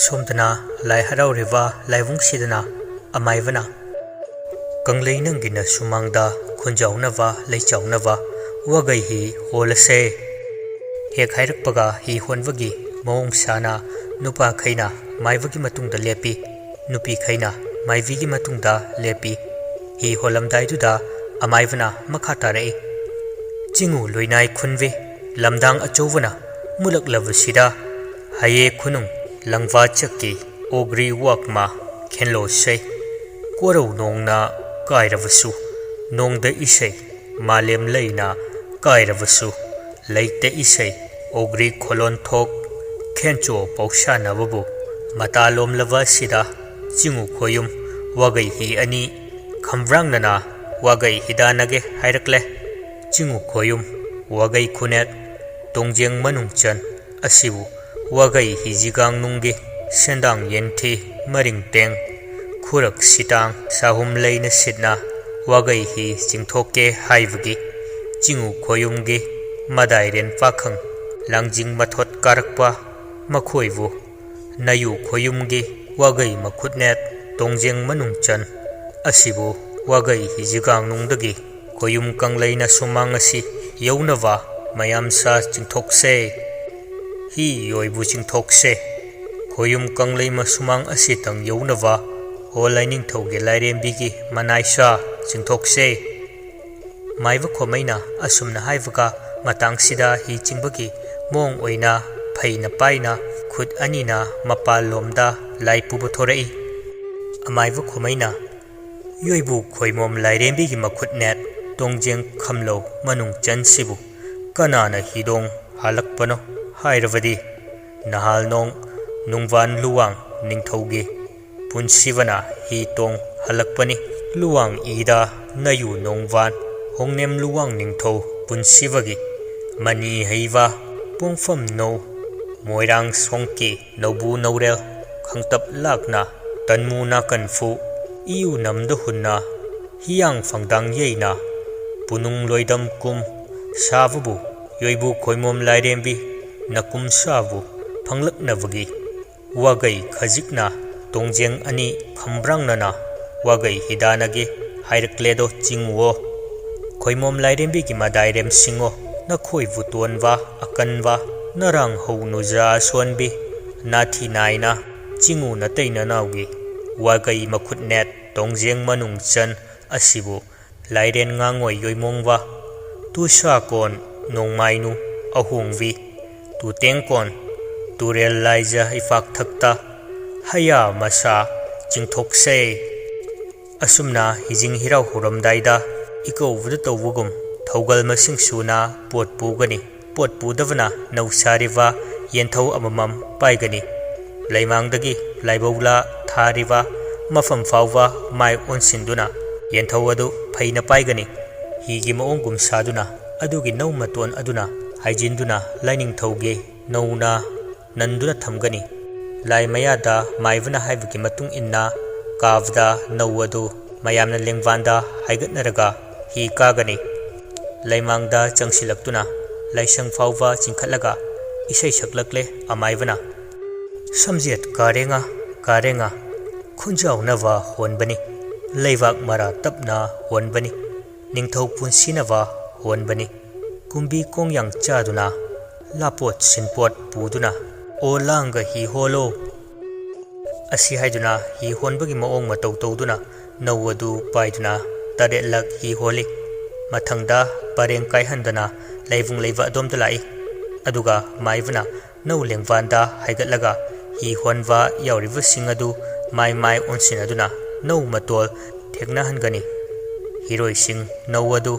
सोमदना लाई हराउरिबा लाइवुंगसिदना अमाइवना कंगलई नंगिना सुमांगदा खुंजाउनवा लेचाउनवा वगै ही होलसे हेक हाइरकपगा ही होनवगी मौंग साना नुपा खैना माइवगी मतुंगदा लेपी नुपी खैना माइवीगी मतुंगदा लेपी ही होलमदाइदुदा अमाइवना मखा तारई चिंगु लोइनाय खुनवे लमदांग अचौवना मुलकलबसिदा हाये खुनुंग लंगवा चक्की ओग्री वाकमा खेनलो से कोरौ नोंगना कायरवसु नोंगद इसै मालेम लैना कायरवसु लैते इसै ओग्री खोलोन थोक खेनचो पौसानबबु मतालोमलवा सिदा चिंगु खोयुम वगै ही अनि खमब्रांगना वगै हिदानगे हाइरकले चिंगु खोयुम वगै खुनेत तोंजेंग मनुंगचन असिबु वगै हिजिगांग नुंगे सेंदांग येंथी मरिंग टेंग खुरक सितांग साहुम लैना सिदना वगै ही चिंथोके हाइबगी चिंगु खोयुमगे मदाइरेन पाखंग लांजिंग मथोत कारकपा मखोइबु नयु खोयुमगे वगै मखुतनेत तोंजेंग मनुंगचन असिबु वगै हिजिगांग नुंगदगी खोयुम कंगलैना सुमांग असि यौनवा मयामसा चिंथोकसे ही योइबु चिंथोकसे खोयुम कंगलई मसुमांग असितंग यौनवा हो लाइनिंग थौगे लाइरेंबीगी मनाइसा चिंथोकसे माइव खोमैना असुमना हाइवगा मतांगसिदा ही चिंबगी मोंग ओइना फैना पाइना खुद अनिना मपाल लोमदा लाइपुबु थोरई अमाइव खोमैना योइबु खोइमोम लाइरेंबीगी मखुतनेत तोंजेंग खमलो मनुंग चनसिबु कनाना हिदोंग हालकपनो हाइरवदी नहाल नोंग नुंगवान लुवांग निंगथौगे पुनसिवना ही तोंग हलकपनी लुवांग ईदा नयु नोंगवान होंगनेम लुवांग निंगथौ पुनसिवगी मनी हैवा पोंगफम नौ मोइरांग सोंकी नौबु नौरेल खंगतप लाकना तन्मु नाकनफु इउ नमद हुन्ना हियांग फंगदांग येना पुनुंग लोइदम कुम सावबु योइबु खोइमोम लाइरेंबी नकुम साबु फंगलकनबगी वगै खजिकना तोंजेंग अनि खमब्रांगना वगै हिदानगे हाइरकलेदो चिंगुओ खोइमोम लाइरेंबीगी मदाइरेम सिंगो नखोइबु तोनवा अकनवा नरांग हौनुजा सोनबी नाथी Naina चिंगु नतैना नाउगी वगै मखुतनेत तोंजेंग मनुंगचन असिबु लाइरेन ngangoy yoimongwa tu sa kon nongmainu ahungwi tu tengkon turel laija ifak thakta haya masa chingthokse asumna hijing hirau huramdaida iko wudu tawugum thogal masing suna pot pugani pot pudavna nausariwa yenthau amamam paigani laimangdagi laibawla thariwa mafam fawwa mai onsinduna yenthau adu phaina paigani higi maongum saduna adugi nau maton aduna haijinduna laining thauge nauna nanduna thamgani lai mayada maivana haibagi matung inna kavda nau adu mayamna lengwanda haigatnaraga hi kagani laimangda changsilaktuna laisang fawwa chingkhatlaga isai saklakle amaivana samjet karenga khunjaunawa honbani लेवाक मरा तपना होनबनी निंगथौ पुनसिनवा होनबनी कुंबी कोंगयांग चादुना लापोत सिनपोत पुदुना ओ लांग ही होलो असि हाइदुना ही होनबगी मओंग मतौ तौदुना नौवदु पाइदुना तरेलक ही होली मथंगदा परेंग काइहंदना लेवुंग लेवा अदोमदा लाई अदुगा माइवना नौ लेंगवानदा हाइगतलगा ही होनवा यावरिबसिंग अदु माइ ओनसिनदुना नौ मतोल थेगना हनगनी हिरोइ सिंग नौ अदु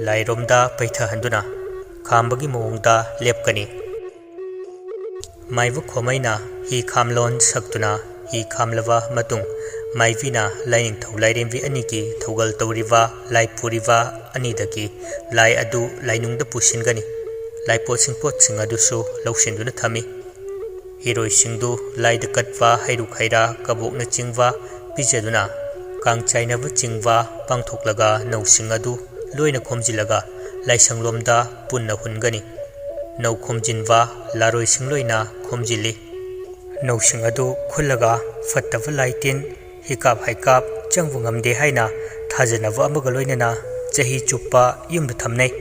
लाइरोमदा पैथा हंदुना खामबगी मोंगदा लेपकनी माइव खोमैना ही खामलोन सक्तुना ही खामलवा मतुंग माइविना lining थौ लाइरेंबी अनिकी थौगल तौरिवा लाइपुरिवा अनिदगी लाई अदु लाइनुंगदा पुसिनगनी लाइपोत सिंपोत सिंग अदुसु लौसिनदुना थमी हिरोइ सिंगदु लाइद कटवा हैरु खैरा कबोकना चिंगवा पिजदुना कांगचाइनब चिंगवा पांगथोकलगा नौसिंग अदु लोइना खोमजिलगा लाइसंगलोमदा पुन्ना हुनगनी नौ खोमजिनवा लारोइसिंग लोइना खोमजिली ꯅꯧꯁꯤꯡ ꯑꯗꯨ ꯈꯨꯜꯂꯒ ꯐꯠꯇꯕ ꯂꯥꯏꯇꯤꯟ ꯍꯤꯀꯥꯞ ꯍꯩꯀꯥꯞ ꯆꯪꯕ ꯉꯝꯗꯦ ꯍꯥꯏꯅ ꯊꯥꯖꯅꯕ ꯑꯃꯒ ꯂꯣꯏꯅꯅ ꯆꯍꯤ ꯆꯨꯞꯄ ꯌꯨꯝꯗ ꯊꯝꯅꯩ꯫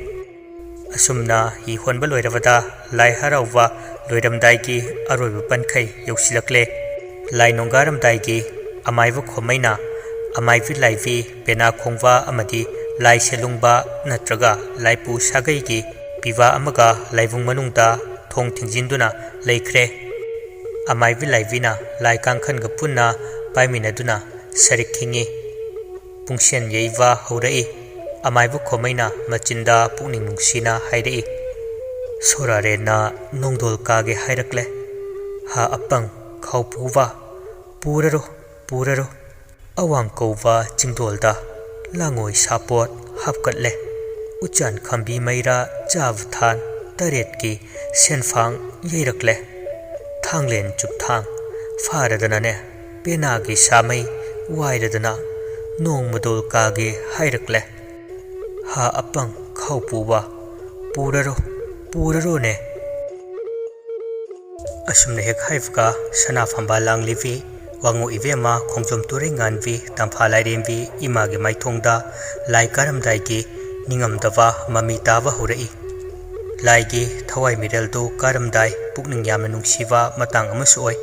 ꯑꯁꯨꯝꯅ ꯍꯤ ꯍꯣꯟꯕ ꯂꯣꯏꯔꯕꯗ ꯂꯥꯏ ꯍꯔꯥꯎꯕ ꯂꯣꯏꯔꯝꯗꯥꯏꯒꯤ ꯑꯔꯣꯏꯕ ꯄꯟꯈꯩ ꯌꯧꯁꯤꯜꯂꯛꯂꯦ꯫ ꯂꯥꯏ ꯅꯣꯡꯒꯥꯔꯝꯗꯥꯏꯒꯤ ꯑꯃꯥꯏꯕ ꯈꯣꯝꯃꯩꯅ ꯑꯃꯥꯏꯕꯤ ꯂꯥꯏꯕꯤ ꯄꯦꯅꯥ ꯈꯣꯡꯕ ꯑꯃꯗꯤ ꯂꯥꯏ ꯁꯦꯂꯨꯡꯕ ꯅꯠꯇ꯭ꯔꯒ ꯂꯥꯏꯄꯨ ꯁꯥꯒꯩꯒꯤ ꯄꯤꯕꯥ ꯑꯃꯒ ꯂꯥꯏꯕꯨꯡ ꯃꯅꯨꯡꯗ ꯊꯣꯡ ꯊꯤꯡꯖꯤꯟꯗꯨꯅ ꯂꯩꯈ꯭ꯔꯦ꯫ ꯑꯃꯥꯏꯕꯤ ꯂꯥꯏꯕꯤꯅ ꯂꯥꯏ ꯀꯥꯡꯈꯟꯒ ꯄꯨꯟꯅ ꯄꯥꯏꯃꯤꯟꯅꯗꯨꯅ ꯁꯔꯤꯛ ꯈꯤꯡꯏ, ꯄꯨꯡꯁꯦꯟ ꯌꯩꯕ ꯍꯧꯔꯛꯏ꯫ ꯑꯃꯥꯏꯕ ꯈꯣꯝꯃꯩꯅ ꯃꯆꯤꯟꯗ ꯄꯨꯛꯅꯤꯡ ꯅꯨꯡꯁꯤꯅ ꯍꯥꯏꯔꯛꯏ, ꯁꯣꯔꯥꯔꯦꯟꯅ ꯅꯣꯡꯗꯣꯜ ꯀꯥꯒꯦ ꯍꯥꯏꯔꯛꯂꯦ, ꯍꯥ ꯑꯄꯪ ꯈꯥꯎ ꯄꯨꯕ ꯄꯨꯔꯔꯣ ꯄꯨꯔꯔꯣ꯫ ꯑꯋꯥꯡ ꯀꯧꯕ ꯆꯤꯡꯗꯣꯜꯗ ꯂꯥꯡꯉꯣꯏ ꯁꯥꯄꯣꯠ ꯍꯥꯞꯀꯠꯂꯦ, ꯎꯆꯥꯟ ꯈꯝꯕꯤ ꯃꯩꯔꯥ ꯆꯥꯕ ꯊꯥꯟ ꯇꯔꯦꯠꯀꯤ ꯁꯦꯟꯐꯥꯡ ꯌꯩꯔꯛꯂꯦ꯫ ꯊꯥꯡꯂꯦꯟ ꯆꯨꯞꯊꯥꯡ ꯐꯥꯔꯗꯅꯅꯦ ꯄꯦꯅꯥꯒꯤ ꯁꯥꯃꯩ ꯋꯥꯏꯔꯗꯅ ꯅꯣꯡꯃꯗꯣꯜ ꯀꯥꯒꯦ ꯍꯥꯏꯔꯛꯂꯦ, ꯍꯥ ꯑꯄꯪ ꯈꯥꯎ ꯄꯨꯕ ꯄꯨꯔꯔꯣ ꯄꯨꯔꯔꯣꯅꯦ꯫ ꯑꯁꯨꯝꯅ ꯍꯦꯛ ꯍꯥꯏꯕꯒ ꯁꯅꯥ ꯐꯝꯕꯥꯜ ꯂꯥꯡꯂꯤꯕꯤ ꯋꯥꯉꯨ ꯏꯕꯦꯝꯃ ꯈꯣꯡꯖꯣꯝ ꯇꯨꯔꯩ ꯉꯥꯟꯕꯤ ꯇꯝꯐꯥ ꯂꯥꯏꯔꯦꯝꯕꯤ ꯏꯃꯥꯒꯤ ꯃꯥꯏꯊꯣꯡꯗ ꯂꯥꯏ ꯀꯥꯔꯝꯗꯥꯏꯒꯤ ꯅꯤꯡꯉꯝꯗꯕ ꯃꯃꯤ ꯇꯥꯕ ꯍꯧꯔꯛꯏ꯫ ꯂꯥꯏꯒꯤ ꯊꯋꯥꯏ ꯃꯤꯔꯦꯜꯗꯨ ꯀꯥꯔꯝꯗꯥꯏ ꯄꯨꯛꯅꯤꯡ ꯌꯥꯝꯅ ꯅꯨꯡꯁꯤꯕ ꯃꯇꯥꯡ ꯑꯃꯁꯨ ꯑꯣꯏ꯫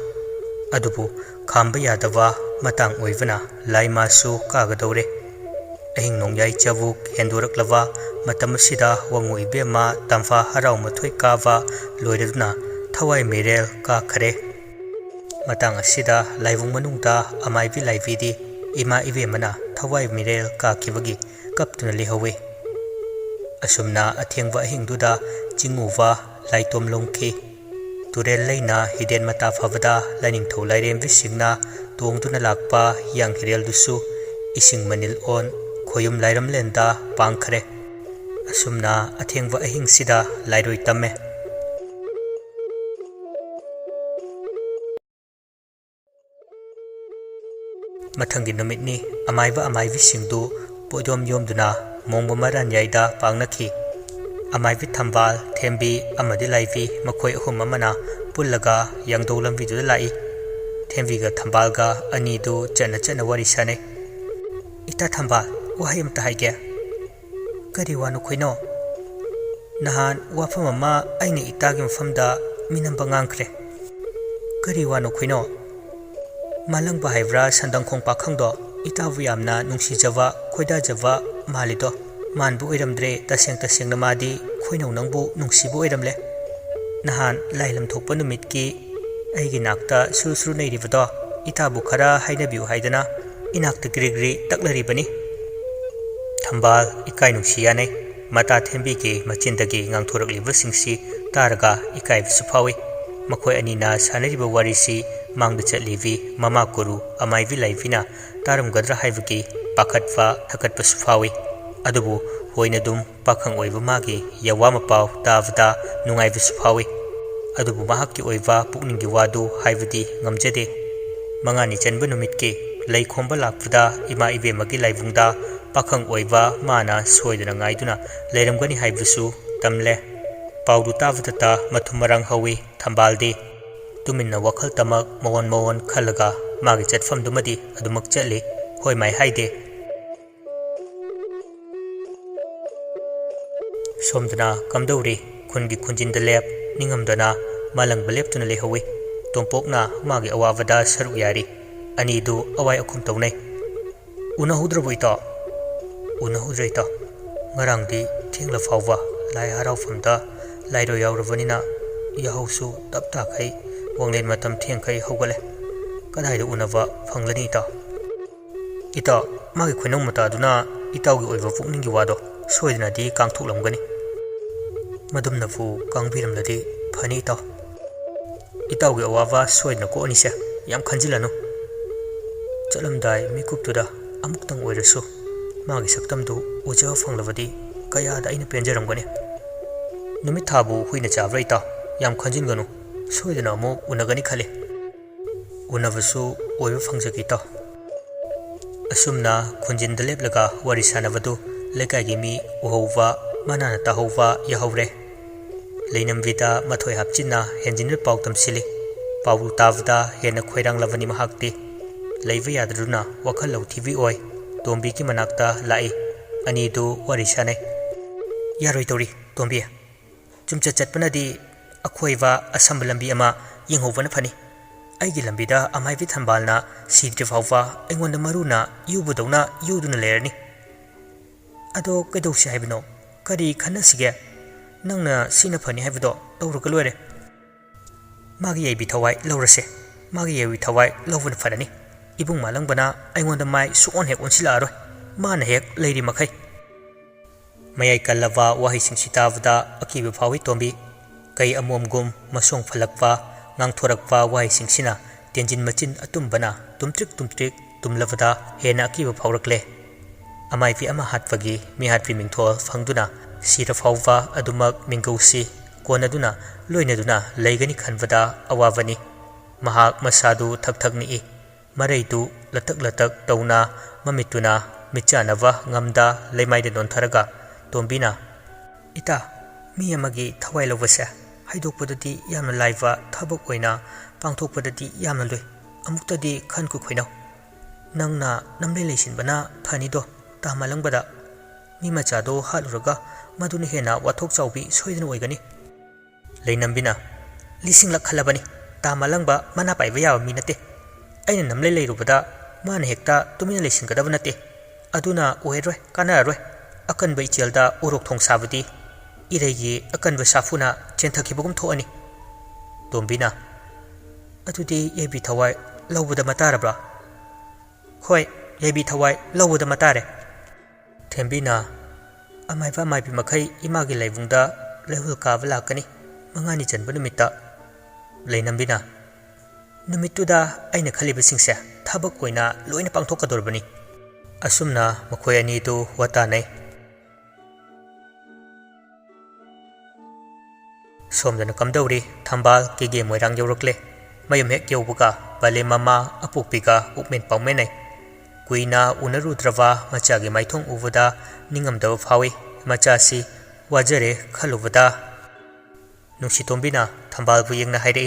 ꯑꯗꯨꯕꯨ ꯈꯥꯝꯕ ꯌꯥꯗꯕ ꯃꯇꯥꯡ ꯑꯣꯏꯕꯅ ꯂꯥꯏ ꯃꯥꯁꯨ ꯀꯥꯒꯗꯧꯔꯦ꯫ ꯑꯍꯤꯡ ꯅꯣꯡꯌꯥꯏ ꯆꯕꯨꯛ ꯍꯦꯟꯗꯣꯔꯛꯂꯕ ꯃꯇꯝ ꯑꯁꯤꯗ ꯋꯥꯉꯨ ꯏꯕꯦꯝꯃ ꯇꯝꯐꯥ ꯍꯔꯥꯎ ꯃꯊꯣꯏ ꯀꯥꯕ ꯂꯣꯏꯔꯗꯨꯅ ꯊꯋꯥꯏ ꯃꯤꯔꯦꯜ ꯀꯥꯈꯔꯦ꯫ ꯃꯇꯥꯡ ꯑꯁꯤꯗ ꯂꯥꯏꯕꯨꯡ ꯃꯅꯨꯡꯗ ꯑꯃꯥꯏꯕꯤ ꯂꯥꯏꯕꯤꯗꯤ ꯏꯃꯥ ꯏꯕꯦꯝꯃꯅ ꯊꯋꯥꯏ ꯃꯤꯔꯦꯜ ꯀꯥꯈꯤꯕꯒꯤ ꯀꯞꯇꯨꯅ ꯂꯩꯍꯧꯏ꯫ ꯑꯁꯨꯝꯅ ꯑꯊꯦꯡꯕ ꯑꯍꯤꯡꯗꯨꯗ ꯆꯤꯡꯎꯕ ꯂꯥꯏꯇꯣꯝ ꯂꯣꯝꯈꯤ꯫ ꯇꯨꯔꯦꯜ ꯂꯩꯅ ꯍꯤꯗꯦꯟ ꯃꯇꯥ ꯐꯕꯗ ꯂꯥꯏꯅꯤꯡꯊꯧ ꯂꯥꯏꯔꯦꯝꯕꯤꯁꯤꯡꯅ ꯇꯣꯡꯗꯨꯅ ꯂꯥꯛꯄ ꯍꯤꯌꯥꯡ ꯍꯤꯔꯦꯜꯗꯨꯁꯨ ꯏꯁꯤꯡ ꯃꯅꯤꯜ ꯑꯣꯟ ꯈꯣꯌꯨꯝ ꯂꯥꯏꯔꯝꯂꯦꯟꯗ ꯄꯥꯡꯈꯔꯦ꯫ ꯑꯁꯨꯝꯅ ꯑꯊꯦꯡꯕ ꯑꯍꯤꯡꯁꯤꯗ ꯂꯥꯏꯔꯣꯏ ꯇꯝꯃꯦ꯫ ꯃꯊꯪꯒꯤ ꯅꯨꯃꯤꯠꯅꯤ ꯑꯃꯥꯏꯕ ꯑꯃꯥꯏꯕꯤꯁꯤꯡꯗꯨ ꯄꯣꯏꯗꯣꯝ ꯌꯣꯝꯗꯨꯅ ꯃꯣꯡꯕ ꯃꯔꯥꯟꯌꯥꯏꯗ ꯄꯥꯡꯅꯈꯤ꯫ ꯑꯃꯥꯏꯕꯤ ꯊꯝꯕꯥꯜ, ꯊꯦꯝꯕꯤ ꯑꯃꯗꯤ ꯂꯥꯏꯕꯤ ꯃꯈꯣꯏ ꯑꯍꯨꯝ ꯑꯃꯅ ꯄꯨꯜꯂꯒ ꯌꯥꯡꯗꯧ ꯂꯝꯕꯤꯗꯨꯗ ꯂꯥꯛꯏ꯫ ꯊꯦꯝꯕꯤꯒ ꯊꯝꯕꯥꯜꯒ ꯑꯅꯤꯗꯨ ꯆꯠꯅ ꯆꯠꯅ ꯋꯥꯔꯤ ꯁꯥꯅꯩ꯫ ꯏꯇꯥ ꯊꯝꯕꯥꯜ, ꯋꯥꯍꯩ ꯑꯃꯇ ꯍꯥꯏꯒꯦ꯫ ꯀꯔꯤ ꯋꯥꯅꯣ ꯈꯣꯏꯅꯣ? ꯅꯍꯥꯟ ꯋꯥꯐꯝ ꯑꯃ ꯑꯩꯅ ꯏꯇꯥꯒꯤ ꯃꯐꯝꯗ ꯃꯤꯅꯝꯕ ꯉꯥꯡꯈ꯭ꯔꯦ꯫ ꯀꯔꯤ ꯋꯥꯅꯣ ꯈꯣꯏꯅꯣ? ꯃꯥꯂꯪꯕ ꯍꯥꯏꯕ꯭ꯔꯥ ꯁꯟꯗꯪꯈꯣꯡ ꯄꯥꯈꯪꯗꯣ ꯏꯇꯥꯕꯨ ꯌꯥꯝꯅ ꯅꯨꯡꯁꯤꯖꯕ ꯈꯣꯏꯗꯥꯖꯕ ꯃꯥꯜꯂꯤꯗꯣ ꯃꯥꯟꯕ ꯑꯣꯏꯔꯝꯗ꯭ꯔꯦ꯫ ꯇꯁꯦꯡꯅ ꯃꯥꯗꯤ ꯈꯣꯏꯅꯧ ꯅꯪꯕꯨ ꯅꯨꯡꯁꯤꯕ ꯑꯣꯏꯔꯝꯂꯦ꯫ ꯅꯍꯥꯟ ꯂꯥꯏ ꯂꯝꯊꯣꯛꯄ ꯅꯨꯃꯤꯠꯀꯤ ꯑꯩꯒꯤ ꯅꯥꯛꯇ ꯁꯨꯔꯨ ꯁꯨꯔꯨ ꯅꯩꯔꯤꯕꯗꯣ ꯏꯇꯥꯕꯨ ꯈꯔ ꯍꯥꯏꯅꯕꯤꯌꯨ ꯍꯥꯏꯗꯅ ꯏꯅꯥꯛꯇ ꯒ꯭ꯔꯤ ꯒ꯭ꯔꯤ ꯇꯛꯂꯔꯤꯕꯅꯤ꯫ ꯊꯝꯕꯥꯜ ꯏꯀꯥꯏ ꯅꯨꯡꯁꯤ ꯌꯥꯅꯩ꯫ ꯃꯇꯥ ꯊꯦꯝꯕꯤꯒꯤ ꯃꯆꯤꯟꯗꯒꯤ ꯉꯥꯡꯊꯣꯔꯛꯂꯤꯕꯁꯤꯡꯁꯤ ꯇꯥꯔꯒ ꯏꯀꯥꯏꯕꯁꯨ ꯐꯥꯎꯏ꯫ ꯃꯈꯣꯏ ꯑꯅꯤꯅ ꯁꯥꯟꯅꯔꯤꯕ ꯋꯥꯔꯤꯁꯤ ꯃꯥꯡꯗ ꯆꯠꯂꯤꯕꯤ ꯃꯃꯥ ꯀꯣꯔꯨ ꯑꯃꯥꯏꯕꯤ ꯂꯥꯏꯕꯤꯅ ꯇꯥꯔꯝꯒꯗ꯭ꯔꯥ ꯍꯥꯏꯕꯒꯤ ꯄꯥꯈꯠꯄ ꯊꯀꯠꯄꯁꯨ ꯐꯥꯎꯏ꯫ ꯑꯗꯨꯕꯨ ꯍꯣꯏꯅꯗꯨꯝ ꯄꯥꯈꯪ ꯑꯣꯏꯕ ꯃꯥꯒꯤ ꯌꯋꯥ ꯃꯄꯥꯎ ꯇꯥꯕꯗ ꯅꯨꯡꯉꯥꯏꯕꯁꯨ ꯐꯥꯎꯏ꯫ ꯑꯗꯨꯕꯨ ꯃꯍꯥꯛꯀꯤ ꯑꯣꯏꯕ ꯄꯨꯛꯅꯤꯡꯒꯤ ꯋꯥꯗꯨ ꯍꯥꯏꯕꯗꯤ ꯉꯝꯖꯗꯦ꯫ ꯃꯉꯥꯅꯤ ꯆꯟꯕ ꯅꯨꯃꯤꯠꯀꯤ ꯂꯩ ꯈꯣꯝꯕ ꯂꯥꯛꯄꯗ ꯏꯃꯥ ꯏꯕꯦꯝꯃꯒꯤ ꯂꯥꯏꯕꯨꯡꯗ ꯄꯥꯈꯪ ꯑꯣꯏꯕ ꯃꯥꯅ ꯁꯣꯏꯗꯅ ꯉꯥꯏꯗꯨꯅ ꯂꯩꯔꯝꯒꯅꯤ ꯍꯥꯏꯕꯁꯨ ꯇꯝꯂꯦ꯫ ꯄꯥꯎꯗꯨ ꯇꯥꯕꯗꯇ ꯃꯊꯨꯝ ꯃꯔꯥꯡ ꯍꯧꯏ꯫ ꯊꯝꯕꯥꯜꯗꯤ ꯇꯨꯃꯤꯟꯅ ꯋꯥꯈꯜ ꯇꯃꯛ ꯃꯑꯣꯟ ꯃꯑꯣꯟ ꯈꯜꯂꯒ ꯃꯥꯒꯤ ꯆꯠꯐꯝꯗꯨꯃꯗꯤ ꯑꯗꯨꯃꯛ ꯆꯠꯂꯤ, ꯍꯣꯏ ꯃꯥꯏ ꯍꯥꯏꯗꯦ꯫ ꯁꯣꯝꯗꯅ ꯀꯝꯗꯧꯔꯤ? ꯈꯨꯟꯒꯤ ꯈꯨꯟꯖꯤꯟꯗ ꯂꯦꯞ ꯅꯤꯡꯉꯝꯗꯅ ꯃꯥꯂꯪꯕ ꯂꯦꯞꯇꯨꯅ ꯂꯩꯍꯧꯏ꯫ ꯇꯣꯝꯄꯣꯛꯅ ꯃꯥꯒꯤ ꯑꯋꯥꯕꯗ ꯁꯔꯨꯛ ꯌꯥꯔꯤ꯫ ꯑꯅꯤꯗꯨ ꯑꯋꯥꯏ ꯑꯈꯨꯝ ꯇꯧꯅꯩ꯫ ꯎꯅꯍꯧꯗ꯭ꯔꯕꯣ ꯏꯇꯥꯎ? ꯎꯅꯍꯧꯗ꯭ꯔꯦ ꯏꯇꯥꯎ꯫ ꯉꯔꯥꯡꯗꯤ ꯊꯦꯡꯂ ꯐꯥꯎꯕ ꯂꯥꯏ ꯍꯔꯥꯎꯐꯝꯗ ꯂꯥꯏꯔꯣꯏ ꯌꯥꯎꯔꯕꯅꯤꯅ ꯌꯥꯍꯧꯁꯨ ꯇꯞ ꯇꯥꯈꯩ ꯋꯥꯡꯂꯦꯟ ꯃꯇꯝ ꯊꯦꯡꯈꯩ ꯍꯧꯒꯠꯂꯦ꯫ ꯀꯗꯥꯏꯗ ꯎꯅꯕ ꯐꯪꯒꯅꯤ ꯏꯇꯥꯎ? ꯏꯇꯥꯎ, ꯃꯥꯒꯤ ꯈꯣꯏꯅꯧ ꯃꯇꯥꯗꯨꯅ ꯏꯇꯥꯎꯒꯤ ꯑꯣꯏꯕ ꯄꯨꯛꯅꯤꯡꯒꯤ ꯋꯥꯗꯣ ꯁꯣꯏꯗꯅꯗꯤ ꯀꯥꯡꯊꯣꯛꯂꯝꯒꯅꯤ꯫ ꯃꯗꯨꯝꯅꯕꯨ ꯀꯥꯡꯕꯤꯔꯝꯂꯗꯤ ꯐꯅꯤ ꯏꯇꯥꯎ꯫ ꯏꯇꯥꯎꯒꯤ ꯑꯋꯥꯕ ꯁꯣꯏꯗꯅ ꯀꯣꯛꯑꯅꯤꯁꯦ, ꯌꯥꯝ ꯈꯟꯖꯤꯜꯂꯅꯨ꯫ ꯆꯠꯂꯝꯗꯥꯏ ꯃꯤꯀꯨꯞꯇꯨꯗ ꯑꯃꯨꯛꯇꯪ ꯑꯣꯏꯔꯁꯨ ꯃꯥꯒꯤ ꯁꯛꯇꯝꯗꯨ ꯎꯖꯕ ꯐꯪꯂꯕꯗꯤ ꯀꯌꯥꯗ ꯑꯩꯅ ꯄꯦꯟꯖꯔꯝꯒꯅꯤ꯫ ꯅꯨꯃꯤꯠ ꯊꯥꯕꯨ ꯍꯨꯏꯅ ꯆꯥꯕ꯭ꯔꯥ ꯏꯇꯥꯎ? ꯌꯥꯝ ꯈꯟꯖꯤꯟꯒꯅꯨ, ꯁꯣꯏꯗꯅ ꯑꯃꯨꯛ ꯎꯅꯒꯅꯤ ꯈꯜꯂꯤ꯫ ꯎꯅꯕꯁꯨ ꯑꯣꯏꯕ ꯐꯪꯖꯒꯦ ꯏꯇꯥꯎ꯫ ꯑꯁꯨꯝꯅ ꯈꯨꯟꯖꯤꯟꯗ ꯂꯦꯞꯂꯒ ꯋꯥꯔꯤ ꯁꯥꯅꯕꯗꯨ ꯂꯩꯀꯥꯏꯒꯤ ꯃꯤ ꯎꯍꯧꯕ ꯃꯅꯥꯅ ꯇꯥꯍꯧꯕ ꯌꯥꯍꯧꯔꯦ꯫ ꯂꯩꯅꯝꯕꯤꯗ ꯃꯊꯣꯏ ꯍꯥꯞꯆꯤꯟꯅ ꯍꯦꯟꯖꯤꯟꯅ ꯄꯥꯎ ꯇꯝꯁꯤꯜꯂꯤ꯫ पावु ताबदा हेन खोइरांग लबनी महाक्ति लैबा यादरुना वखल लौथिबी ओय तोंबी की मनाक्ता लाई अनि दु वरि सानै यारोय तोरी तोंबी चुमचा चटपनदी अखोइबा असम लंबी अमा यंगहोबन फनी आइगी लंबीदा अमाइबी थंबालना सीद्रि फावबा ऐंगोंद मरुना युबुदौना युदुना लेरनी अदो कैदौसे हाइबनो करी खन्नसिगे नंगना सिना फनी हाइबदो तौरुगा लोरे मागी याइबी थवाई लौरसे मागी याइबी थवाई लौबन फरनी इबुंग मालंगबना ऐंगोंद माइ सुओन हेक ओनसिलारोय माना हेक लेरी मखै मयाई कल्लबा वाहिसिंगसि ताबदा अकीबा फावी तोंबी कई अमोमगुम मसोंग फलकपा ngang wahiसिंगसिना तेंजिन मचिन अतुंबना तुमत्रिक तुमलबदा हेना अकीबा फावरकले अमाइपी अमा हाटपगी मिहाटपी मिंगथोल फंगदुना सिरा फावबा अदुमक मिंगौसी कोनदुना लोइनदुना लैगनी खनबदा अवाबनी महाक मसादु थकथकनी मरैदु लतक तौना ममितुना मिचानबा ngamda leimaide dontharaga tombina ita mi amagi thawai lobase haidokpadadi yamna laiva thabak oina pangthokpadadi yamna loi amuktadi khanku khoinau nangna namle leisinbana phani do tamalangbada mi machado haluraga maduni hena wathok chawbi soidana oigani leinambina lising lak khalabani tamalangba mana paiba yawa mi nate aina namle leirubada mana hekta tumina leisingadaba nate aduna oiroi kanaroi akanba ichelda urok thong sabadi इरेगी अकनब साफुना चेंथखिबगुम थोअनी तोंबिना अदुदी येबी थवाई लौबदा मतारब्रा खोय येबी थवाई लौबदा मतारे थेंबिना अमाइबा माइबी मखै Imangi लैबुंगदा लेहुल काब लाकनी मंगानी चनब नुमित्ता लैनंबिना नुमित्तुदा अइना खलिबसिंगसे थबक ओइना लोइना पांथोकदोरबनी असुमना मखोय अनीदु वतानै सोमदन कमदौरी थंबाल केगे मोइरांग यौरकले मयम हेक यौबगा बाले मामा अपुकपिगा उपमेन पाउमेनै कुइना उनरुद्रवा मचागे माइथोंग उबदा निंगमदब फावी मचासी वाजरे खलुबदा नुसितोंबिना थंबालबु येंगना हाइरे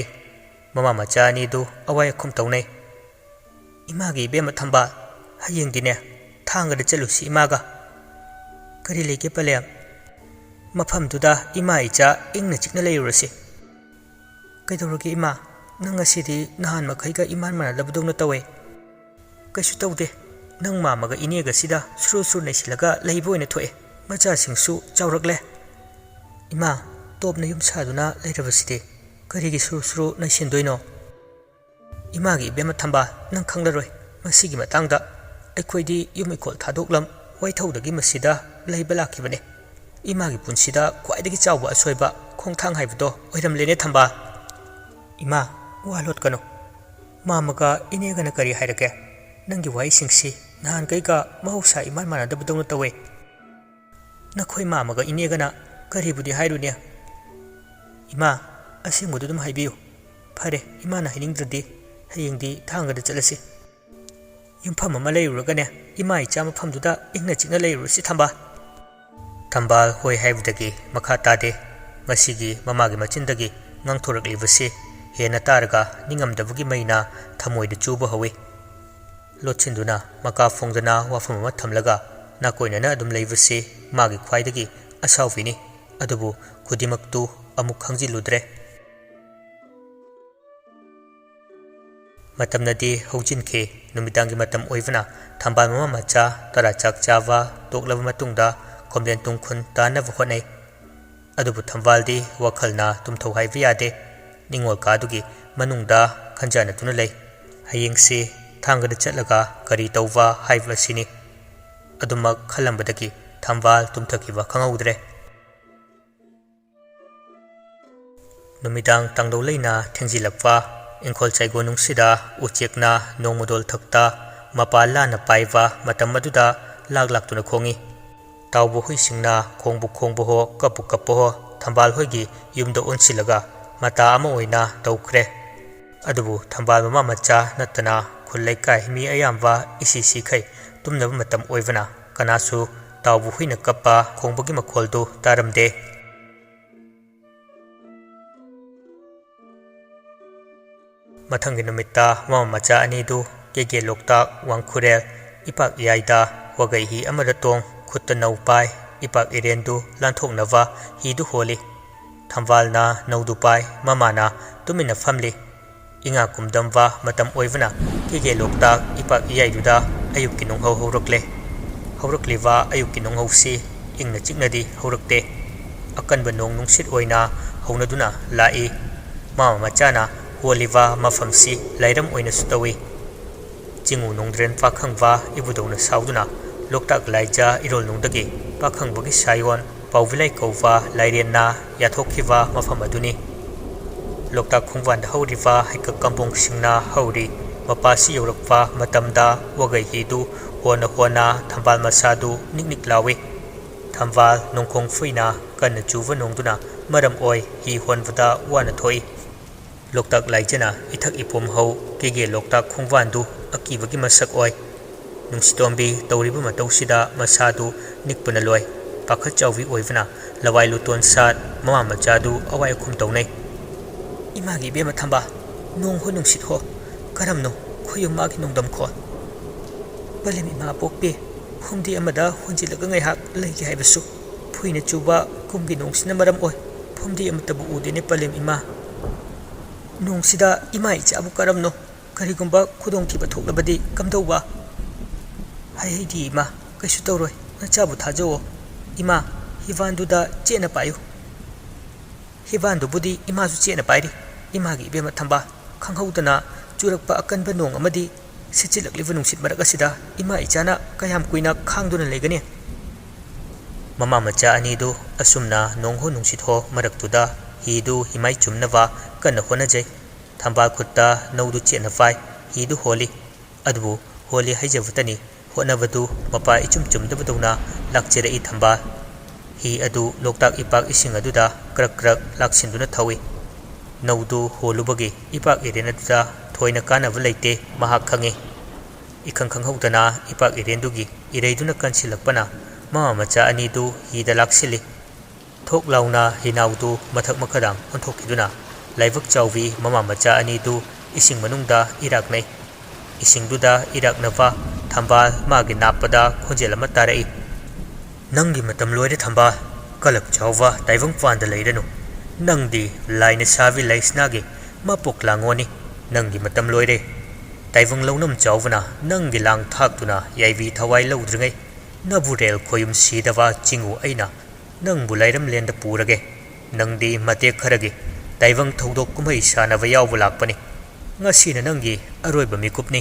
mama मचा अनीदु अवाय खुम तौनै Imangi बेम थंबाल हयेंदिने थांगदा चलुसी इमागा करी लेके पलेम मफमदुदा इमा इचा इंगना चिकना लेरुरसी कैदौरगे इमा नंग असिदि नहान मखैगा इमान मानदबदौना तवे कैसु तौदे नंग मामगा इनेगा सिदा सुरु नैसिलगा लैबो ओइना थोए मचासिंगसु चावरकले इमा तोपना युम सादुना लैरबसिदि करिगी सुरु नैसिनदोइनो इमागी बेमा थंबा नंग खंगलरोय मसिगी मतंगदा अखोइदि युम इखोल थादोकलम वाइथौदगी मसिदा लैबा लाखिबने इमागी पुनसिदा ख्वाइदगी चावबा असोइबा खोंथांग हाइबदो ओइरमलेने थंबा इमा वालोट कनो मामगा इनेगना करी हाइरके नंगी वाइसिंगसी नहान कैगा महौसा इमान मानदबदौना तवे नखोइ मामगा इनेगना करीबुदि हाइरुने इमा असिंगबदु दुम हाइबियु फरे इमाना हाइनिंगद्रदि हयेंगदि थांगदा चलसी युमफम अमा लेरुरगने इमा इचा मफमदुदा इंगना चिकना लेरुसी थंबा थंबाल होय हाइबदगी मखा तादे मसिगी ममागी मचिंदगी ngang हेना तारगा निंगमदबगी मैना थमोइद चूब हवे लोचिंदुना मका फोंगदना वाफम अमा थमलगा नाकोइनना अदुम लैबसे मागी ख्वाइदगी असाउफिनी अदुबु खुदिमक्तु अमुक खंजिलुद्रे मतमनदी हौजिनखे नुमिदांगी मतम ओइवना थंबाल ममा मचा तरा चाक चावा तोकलब मतुंगदा खोमदेन तुंगखुन तानब होनै अदुबु थंबालदी वखलना तुमथौ हाइबा यादे निंगोल कादुगी मनुंगदा खंजाना तुना लै हयेंगसे थांगदा चलगा करी तौवा हाइबसिनी अदुमक खलंबदगी थंबाल तुमथखिबा खंगौद्रे नुमिदांग तांगदौ लैना थेंजिलक्पा इंखोल चाइगोनुंगसिदा उचेकना नोंमदोल थक्ता मपा लाना पाइबा मतम अदुदा लाक्तुना खोंगी ताउबो हुइसिंगना खोंबो हो कप्पो हो थंबाल होगी युमदो ओनसिलगा मता अमा ओइना तौखरे अदुबु थंबाल ममा मचा नतना खुलैकाय मी अयाम्बा इसी खै तुमनब मतम ओइबना कनासु ताउबु हुइना कप्पा खोंबगी मखोलदो तारमदे ꯃꯊꯪꯒꯤ ꯅꯨꯃꯤꯠꯇ ꯃꯃꯥ ꯃꯆꯥ ꯑꯅꯤꯗꯨ ꯀꯦꯒꯦ ꯂꯣꯛꯇꯥꯛ ꯋꯥꯡꯈꯨꯔꯦꯜ ꯏꯄꯥꯛ ꯏꯌꯥꯏꯗ ꯋꯥꯒꯩ ꯍꯤ ꯑꯃꯗ ꯇꯣꯡ ꯈꯨꯠꯇ ꯅꯧ ꯄꯥꯏ ꯏꯄꯥꯛ ꯏꯔꯦꯟꯗꯨ ꯂꯥꯟꯊꯣꯛꯅꯕ ꯍꯤꯗꯨ ꯍꯣꯜꯂꯤ ꯊꯝꯕꯥꯜꯅ ꯅꯧꯗꯨ ꯄꯥꯏ ꯃꯃꯥꯅ ꯇꯨꯃꯤꯟꯅ ꯐꯝꯂꯤ ꯏꯉꯥ ꯀꯨꯝꯗꯝꯕ ꯃꯇꯝ ꯑꯣꯏꯕꯅ ꯀꯦꯒꯦ ꯂꯣꯛꯇꯥꯛ ꯏꯄꯥꯛ ꯏꯌꯥꯏꯗꯨꯗ ꯑꯌꯨꯛꯀꯤ ꯅꯣꯡꯍꯧ ꯍꯧꯔꯛꯂꯤꯕ ꯑꯌꯨꯛꯀꯤ ꯅꯣꯡꯍꯧꯁꯤ ꯏꯪꯅ ꯆꯤꯛꯅꯗꯤ ꯍꯧꯔꯛꯇꯦ ꯑꯀꯟꯕ ꯅꯣꯡ ꯅꯨꯡꯁꯤꯠ ꯑꯣꯏꯅ ꯍꯧꯅꯗꯨꯅ ꯂꯥꯛꯏ ꯃꯃꯥ ꯃꯆꯥꯅ ꯍꯣꯜꯂꯤꯕ ꯃꯐꯝꯁꯤ ꯂꯥꯏꯔꯝ ꯑꯣꯏꯅꯁꯨ ꯇꯧꯏ ꯆꯤꯡꯎ ꯅꯣꯡꯗ꯭ꯔꯦꯟ ꯄꯥꯈꯪꯕ ꯏꯕꯨꯗꯧꯅ ꯁꯥꯎꯗꯨꯅ ꯂꯣꯛꯇꯥꯛ ꯂꯥꯏꯖ ꯏꯔꯣꯜꯅꯨꯡꯗꯒꯤ ꯄꯥꯈꯪꯕꯒꯤ ꯁꯥꯌꯣꯟ ꯄꯥꯎꯕꯤꯂꯥꯏ ꯀꯧꯕ ꯂꯥꯏꯔꯦꯟꯅ ꯌꯥꯊꯣꯛꯈꯤꯕ ꯃꯐꯝ ꯑꯗꯨꯅꯤ ꯂꯣꯛꯇꯥꯛ ꯈꯣꯡꯕꯥꯟꯗ ꯍꯧꯔꯤꯕ ꯍꯩꯀꯛ ꯀꯝꯄꯣꯡꯁꯤꯡꯅ ꯍꯧꯔꯤ ꯃꯄꯥꯁꯤ ꯌꯧꯔꯛꯄ ꯃꯇꯝꯗ ꯋꯥꯒꯩ ꯍꯤꯗꯨ ꯍꯣꯟꯅ ꯊꯝꯕꯥꯜ ꯃꯁꯥꯗꯨ ꯅꯤꯛ ꯅꯤꯛ ꯂꯥꯎꯏ ꯊꯝꯕꯥꯜ ꯅꯣꯡꯈꯣꯡ ꯐꯨꯏꯅ ꯀꯟꯅ ꯆꯨꯕ ꯅꯣꯡꯗꯨꯅ ꯃꯔꯝ ꯑꯣꯏ ꯍꯤ ꯍꯣꯟꯕꯗ ꯋꯥꯅ ꯊꯣꯛꯏ ꯂꯣꯛꯇꯥꯛ ꯂꯥꯏꯖꯅ ꯏꯊꯛ ꯏꯄꯣꯝ ꯍꯧ ꯀꯦꯒꯦ ꯂꯣꯛꯇꯥꯛ ꯈꯣꯡꯕꯥꯟꯗꯨ ꯑꯀꯤꯕꯒꯤ ꯃꯁꯛ ꯑꯣꯏ ꯅꯨꯡꯁꯤꯇꯣꯝꯕꯤ ꯇꯧꯔꯤꯕ ꯃꯇꯧꯁꯤꯗ ꯃꯁꯥꯗꯨ ꯅꯤꯛꯄꯅ ꯂꯣꯏ ꯄꯥꯈꯠ ꯆꯥꯎꯕꯤ ꯑꯣꯏꯕꯅ ꯂꯋꯥꯏ ꯂꯨꯇꯣꯟ ꯁꯥꯠ ꯃꯃꯥ ꯃꯆꯥꯗꯨ ꯑꯋꯥꯏ ꯑꯈꯨꯝ ꯇꯧꯅꯩ ꯏꯃꯥꯒꯤ ꯏꯕꯦꯝꯃ ꯊꯝꯕꯥꯜ ꯅꯣꯡ ꯍꯣ ꯅꯨꯡꯁꯤꯠ ꯍꯣ ꯀꯔꯝꯅꯣ ꯈꯣꯏꯌꯨꯝ ꯃꯥꯒꯤ ꯅꯣꯡꯗꯝ ꯈꯣꯜ ꯄꯂꯦꯝ ꯏꯃꯥ ꯄꯣꯛꯄꯤ ꯐꯨꯝꯗꯤ ꯑꯃꯗ ꯍꯣꯟꯖꯤꯜꯂꯒ ꯉꯥꯏꯍꯥꯛ ꯂꯩꯒꯦ ꯍꯥꯏꯕꯁꯨ ꯐꯨꯏꯅ ꯆꯨꯕ ꯀꯨꯝꯒꯤ ꯅꯣꯡꯁꯤꯅ ꯃꯔꯝ ꯑꯣꯏ ꯐꯨꯝꯗꯤ ꯑꯃꯠꯇꯕꯨ ꯎꯗꯦꯅꯦ ꯄꯂꯦꯝ ꯏꯃꯥ ꯅꯣꯡꯁꯤꯗ ꯏꯃꯥ ꯏꯆꯥꯕꯨ ꯀꯔꯝꯅꯣ ꯀꯔꯤꯒꯨꯝꯕ ꯈꯨꯗꯣꯡꯊꯤꯕ ꯊꯣꯛꯂꯕꯗꯤ ꯀꯝꯗꯧꯕ ꯍꯩꯗꯤ ꯏꯃꯥ ꯀꯩꯁꯨ ꯇꯧꯔꯣꯏ ꯅꯆꯥꯕꯨ ꯊꯥꯖꯧꯑꯣ ꯏꯃꯥ ꯍꯤꯕꯥꯟꯗꯨꯗ ꯆꯦꯠꯅ ꯄꯥꯏꯌꯨ ꯍꯤꯕꯥꯟꯗꯨꯕꯨꯗꯤ ꯏꯃꯥꯁꯨ ꯆꯦꯠꯅ ꯄꯥꯏꯔꯤ ꯏꯃꯥꯒꯤ ꯏꯕꯦꯝꯃ ꯊꯝꯕꯥꯜ ꯈꯪꯍꯧꯗꯅ ꯆꯨꯔꯛꯄ ꯑꯀꯟꯕ ꯅꯣꯡ ꯑꯃꯗꯤ ꯁꯤꯠꯆꯤꯜꯂꯛꯂꯤꯕ ꯅꯨꯡꯁꯤꯠ ꯃꯔꯛ ꯑꯁꯤꯗ ꯏꯃꯥ ꯏꯆꯥꯅ ꯀꯌꯥꯝ ꯀꯨꯏꯅ ꯈꯥꯡꯗꯨꯅ ꯂꯩꯒꯅꯤ ꯃꯃꯥ ꯃꯆꯥ ꯑꯅꯤꯗꯨ ꯑꯁꯨꯝꯅ ꯅꯣꯡꯍꯣ ꯅꯨꯡꯁꯤꯠ ꯍꯣ ꯃꯔꯛꯇꯨꯗ ꯍꯤꯗꯨ ꯍꯤꯃꯥꯏ ꯆꯨꯝꯅꯕ ꯀꯟꯅ ꯍꯣꯠꯅꯖꯩ ꯊꯝꯕꯥꯜ ꯈꯨꯠꯇ ꯅꯧꯗꯨ ꯆꯦꯠꯅ ꯄꯥꯏ ꯍꯤꯗꯨ ꯍꯣꯜꯂꯤ ꯑꯗꯨꯕꯨ ꯍꯣꯜꯂꯤ ꯍꯩꯖꯕꯇꯅꯤ ꯍꯣꯠꯅꯕꯗꯨ ꯃꯄꯥ ꯏꯆꯨꯝ ꯆꯨꯝꯗꯕꯗꯧꯅ ꯂꯥꯛꯆꯔꯛꯏ ꯊꯝꯕꯥꯜ ꯍꯤ ꯑꯗꯨ ꯂꯣꯛꯇꯥꯛ ꯏꯄꯥꯛ ꯏꯁꯤꯡ ꯑꯗꯨꯗ ꯀ꯭ꯔꯛ ꯀ꯭ꯔꯛ ꯂꯥꯛꯁꯤꯟꯗꯨꯅ ꯊꯧꯏ ꯅꯧꯗꯨ ꯍꯣꯜꯂꯨꯕꯒꯤ ꯏꯄꯥꯛ ꯏꯔꯦꯟ ꯑꯗꯨꯗ ꯊꯣꯏꯅ ꯀꯥꯟꯅꯕ ꯂꯩꯇꯦ ꯃꯍꯥꯛ ꯈꯪꯏ इखंग खंगहौदना इपाक इरेंदुगी इरेदुना कंसिलक्पना ममा मचा अनीदु हिदा लाक्सिली थोक लाउना हिनाउदु मथक मखदाम ओंथोकिदुना लाइबक चाउवी ममा मचा अनीदु इसिंग मनुंगदा इराकनै इसिंगदुदा इराकनवा थंबाल मागी नापदा खोंजेल अमा तारई नंगी मतम लोइरे थंबाल कलक चाउवा ताइवंग पांदा लैरनु नंगदी लाइने सावी लाइसनागे मपोक लांगोनी नंगी मतम लोइरे ताइवंग लौनम चाउवना नंगी लांग थाक्तुना याइवी थवाई लौद्रिङै नबुरेल खोयुम सीदवा चिंगु अइना नंगबु लाइरम लेंद पुरगे नंगदी मते खरगे ताइवंग थौदोक कुमई सानव यावबु लाक्पनि ngasiना नंगी अरोइब मिकुपनि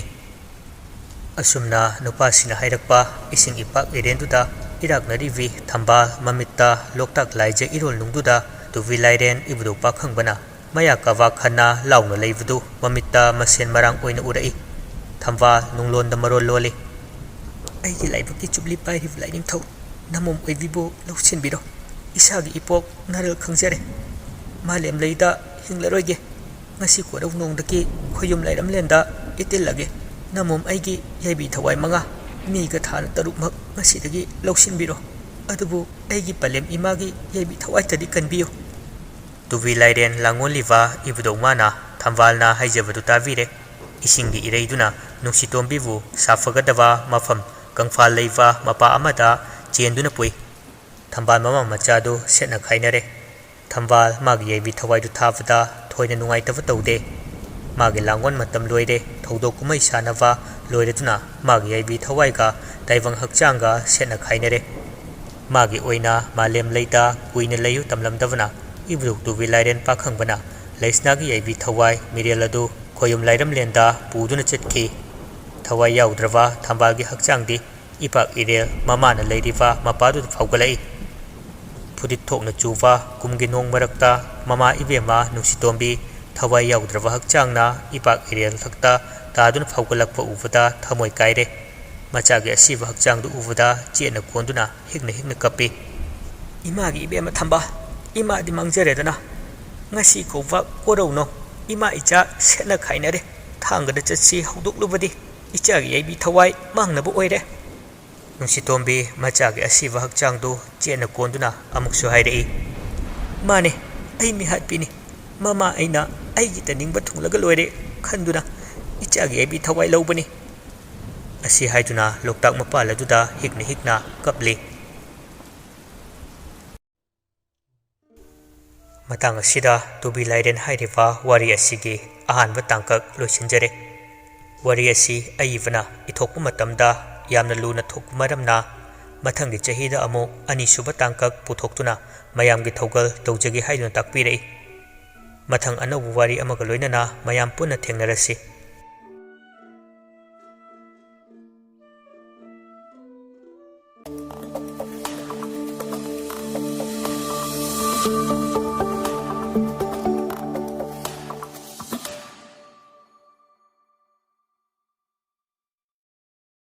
असुमना नुपासिना हाइरक्पा इसिंग इपाक इरेंदुदा इराकनरिवी थंबा ममित्ता लोकताक लाइजे इरोल नुंगदुदा तुवी लाइरेन इबुदु पाखंगबना मया कवा खन्ना लाउना लेइबदु ममित्ता मसेन मरांग ओइना उरई थंबा नुंगलोंद मरोल लोली अइगी लाइबकी चुबली पाइरिब लाइनिंग थौ नमोम ओइबिबु लौसिनबिरो इसागी इपोक नरल खंगजरे मालेम लेइदा हिंगलरोइगे ngasi korau nongdaki khoyum lairam lenda itilage namom aigi yaibi thawai manga mi ga thana taruk mak ngasi dagi lausin biro adubu aigi palem imagi yaibi thawai tadi kanbiyo tuvi lairen langoliva ibudo mana thamwalna haijabadu tavire isingi ireiduna nungsitombibu safagadava mafam kangfal leiva mapa amada chenduna pui thambal mama machadu setna khainare thambal magi yaibi thawai du thavada होइने नुंगाइतब तौदे मागे लांगोन मतम लोइरे थौदो कुमै सानवा लोइरेतुना मागे IB थवाइगा ताइवंग हक्चांगा सेना खाइनरे मागे ओइना मालेम लेइदा कुइने लेयु तमलमदवना इब्रुक तुवि लाइरेन पाखंगबना लेसनागी IB थवाइ मिरेल अदु खोयुम लाइरम लेंदा पुदुना चटकी थवाइ याउद्रवा थंबागी हक्चांगदी इपाक इरेल ममाना लेरिवा मपादु फाउगलाई फुदित थोकना चुवा कुमगी नोंग मरक्ता mama इबेमा नुसितोंबी थवाई याउद्रवा हक्चांगना इपाक इरेल थक्ता तादुन फाउगलक्पा उबदा थमोय कायरे मचागे असिबा हक्चांगदु उबदा चेना कोंदुना हिगना कपी Imangi इबेमा थंबा इमादि मांगजरेदना ngasi kova korauno ima icha setna khainare thangada chatsi haudoklubadi ichagi yaibi thawai mangnabu oire नुसितोंबी मचागे असिवा हक्चांगदु चेना कोंदुना अमुकसु हाइरई माने अई मिहात पिनी ममा अइना अइगी तनिंगबा थुंगलगा लोइरे ꯈꯟꯗꯨꯅ ꯏꯆꯥꯒꯤ ꯑꯩꯕꯤ ꯊꯋꯥꯏ ꯂꯧꯕꯅꯤ ꯑꯁꯤ ꯍꯥꯏꯗꯨꯅ ꯂꯣꯛꯇꯥꯛ ꯃꯄꯥꯜ ꯑꯗꯨꯗ ꯍꯤꯛꯅ ꯍꯤꯛꯅ ꯀꯞꯂꯤ ꯃꯇꯥꯡ ꯑꯁꯤꯗ ꯇꯨꯕꯤ ꯂꯥꯏꯔꯦꯟ ꯍꯥꯏꯔꯤꯕ ꯋꯥꯔꯤ ꯑꯁꯤꯒꯤ ꯑꯍꯥꯟꯕ ꯇꯥꯡꯀꯛ ꯂꯣꯏꯁꯤꯟꯖꯔꯦ ꯋꯥꯔꯤ ꯑꯁꯤ ꯑꯏꯕꯅ ꯏꯊꯣꯛꯄ ꯃꯇꯝꯗ ꯌꯥꯝꯅ ꯂꯨꯅ ꯊꯣꯛꯄ ꯃꯔꯝꯅ ꯃꯊꯪꯒꯤ ꯆꯍꯤꯗ ꯑꯃꯨꯛ ꯑꯅꯤꯁꯨꯕ ꯇꯥꯡꯀꯛ ꯄꯨꯊꯣꯛꯇꯨꯅ ꯃꯌꯥꯝꯒꯤ ꯊꯧꯒꯜ ꯇꯧꯖꯒꯦ ꯍꯥꯏꯗꯨꯅ ꯇꯥꯛꯄꯤꯔꯛꯏ ꯃꯊꯪ ꯑꯅꯧꯕ ꯋꯥꯔꯤ ꯑꯃꯒ ꯂꯣꯏꯅꯅ ꯃꯌꯥꯝ ꯄꯨꯟꯅ ꯊꯦꯡꯅꯔꯁꯤ